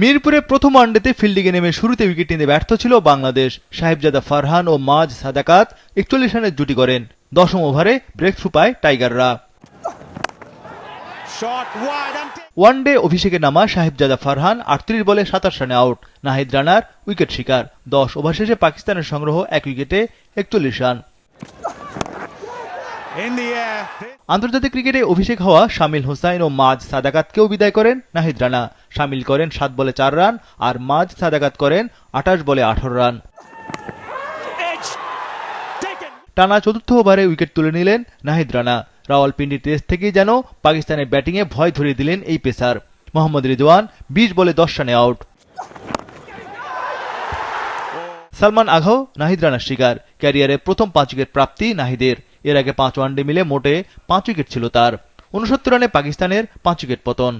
মিরপুরে প্রথম ওয়ানডেতে ফিল্ডিংয়ে নেমে শুরুতে উইকেট নিতে ব্যর্থ ছিল বাংলাদেশ। সাহেবজাদা ফারহান ও মাজ সাদাকাত ৪১ রানের জুটি করেন। দশম ওভারে ব্রেক থ্রু পায় টাইগাররা। ওয়ানডে অভিষেকে নামা সাহেবজাদা ফারহান ৩৮ বলে ২৭ রানে আউট। নাহিদ রানার উইকেট শিকার। ১০ ওভার শেষে পাকিস্তানের সংগ্রহ ১ উইকেটে ৪১ রান। আন্তর্জাতিক ক্রিকেটে অভিষেক হওয়া শামিল হোসাইন ও মাজ সাদাকাতকেও বিদায় করেন নাহিদ রানা। শামিল করেন ৭ বলে ৪ রান আর মাজ সাদাকাত করেন ২৮ বলে ১৮ রান। টানা চতুর্থ ওভারে উইকেট তুলে নিলেন নাহিদ রানা। রাওয়ালপিন্ডি টেস্ট থেকেই যেন পাকিস্তানের ব্যাটিংয়ে ভয় ধরিয়ে দিলেন এই পেসার। মোহাম্মদ রিজওয়ান ২০ বলে ১০ রানে আউট। সালমান আঘাও নাহিদ রানার শিকার। ক্যারিয়ারে প্রথম ৫ উইকেট প্রাপ্তি নাহিদের। এর আগে ৫ ওয়ানডে মিলে মোটে ৫ উইকেট ছিল তার। ৬৯ রানে পাকিস্তানের ৫ উইকেট পতন।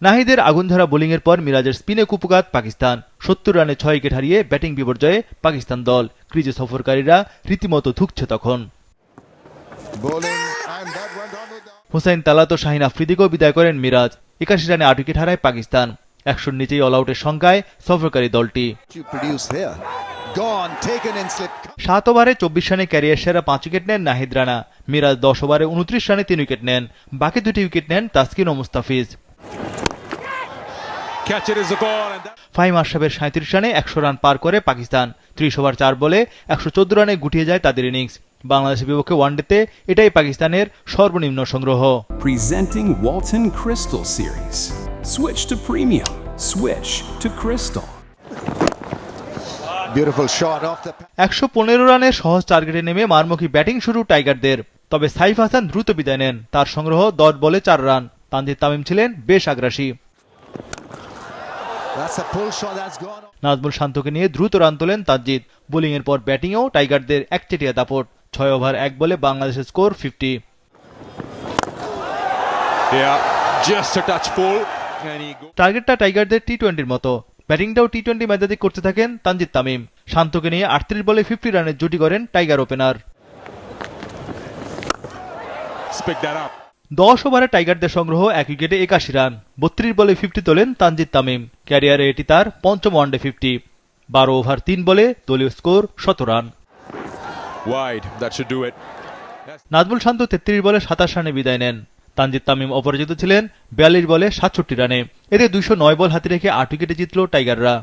নাহিদের আগুনঝরা বোলিংয়ের পর মিরাজের স্পিনে কুপকাত পাকিস্তান। ৭০ রানে ৬ উইকেট হারিয়ে ব্যাটিং বিপর্যয়ে পাকিস্তান দল। ক্রিজে সফরকারীরা রীতিমতো ধুঁকছে তখন। হুসাইন তালাত ও শাহিন আফ্রিদিকেও বিদায় করেন মিরাজ। ৮১ রানে ৮ উইকেট হারায় পাকিস্তান। ১০০-র নিচেই অল আউটের সংখ্যায় সফরকারী দলটি। ৭ ওভারে ২৪ রানে ক্যারিয়ার সেরা ৫ উইকেট নেন নাহিদ রানা। মিরাজ ১০ ওভারে ২৯ রানে ৩ উইকেট নেন। বাকি ২টি উইকেট নেন তাসকিন ও মুস্তাফিজ। ফাহিম আশরাফের ৩৭ রানে ১০০ রান পার করে পাকিস্তান। ৩০ ওভার ৪ বলে ১১৪ রানে গুটিয়ে যায় তাদের ইনিংস। বাংলাদেশের বিপক্ষে ওয়ানডেতে এটাই পাকিস্তানের সর্বনিম্ন সংগ্রহ। Presenting Walton Crystal Series. Switch to premium. Switch to Crystal. ১১৫ রানের সহজ টার্গেটে নেমে মারমুখী ব্যাটিং শুরু টাইগারদের। তবে সাইফ হাসান দ্রুত বিদায় নেন। তার সংগ্রহ ১০ বলে ৪ রান। তানজিদ তামিম ছিলেন বেশ আগ্রাসী। নাজমুল শান্তকে নিয়ে দ্রুত রান তোলেন তানজিদ। বোলিংয়ের পর ব্যাটিংয়েও টাইগারদের একচেটিয়া দাপট। ৬ ওভার ১ বলে বাংলাদেশের স্কোর ৫০। টার্গেটটা টাইগারদের টি-২০-র মতো। ব্যাটিংটাও টি-২০ মেয়াদে করতে থাকেন তানজিদ তামিম। শান্তকে নিয়ে ৩৮ বলে ৫০ রানের জুটি করেন টাইগার ওপেনার। ১০ ওভারে টাইগারদের সংগ্রহ ১ উইকেটে ৮১ রান। ৩২ বলে ৫০ তোলেন তানজিদ তামিম। ক্যারিয়ারে এটি তার পঞ্চম ওয়ানডে ৫০। ১২ ওভার ৩ বলে দলীয় স্কোর ১৭ রান। নাজমুল শান্ত ৩৩ বলে ২৭ রানে বিদায় নেন। তানজিদ তামিম অপরাজিত ছিলেন ৪২ বলে ৬৭ রানে। এতে ২০৯ বল হাতে রেখে ৮ উইকেটে জিতল টাইগাররা।